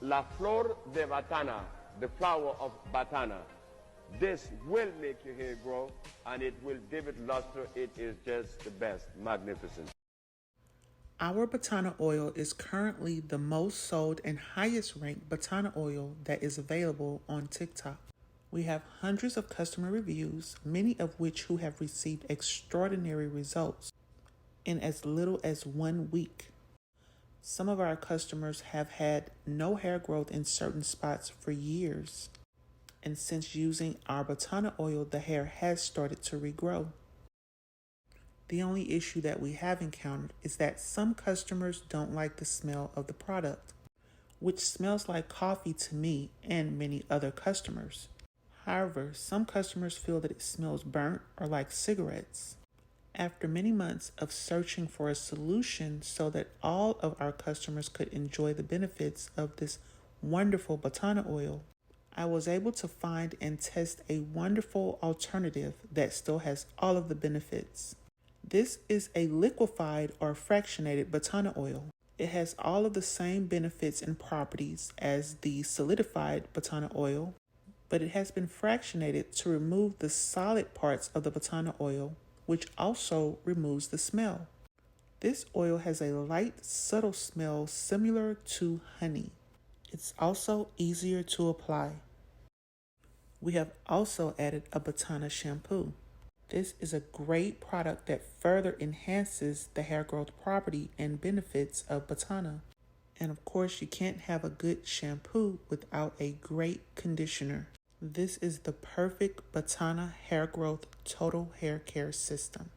La Flor de Batana, the flower of Batana. This will make your hair grow and it will give it luster. It is just the best, magnificent. Our Batana oil is currently the most sold and highest ranked Batana oil that is available on TikTok. We have hundreds of customer reviews, many of which who have received extraordinary results in as little as 1 week. Some of our customers have had no hair growth in certain spots for years. And since using our Batana oil, the hair has started to regrow. The only issue that we have encountered is that some customers don't like the smell of the product, which smells like coffee to me and many other customers. However, some customers feel that it smells burnt or like cigarettes. After many months of searching for a solution so that all of our customers could enjoy the benefits of this wonderful Batana oil, I was able to find and test a wonderful alternative that still has all of the benefits. This is a liquefied or fractionated Batana oil. It has all of the same benefits and properties as the solidified Batana oil, but it has been fractionated to remove the solid parts of the Batana oil, which also removes the smell. This oil has a light, subtle smell similar to honey. It's also easier to apply. We have also added a Batana shampoo. This is a great product that further enhances the hair growth property and benefits of Batana. And of course, you can't have a good shampoo without a great conditioner. This is the perfect Batana hair growth total hair care system.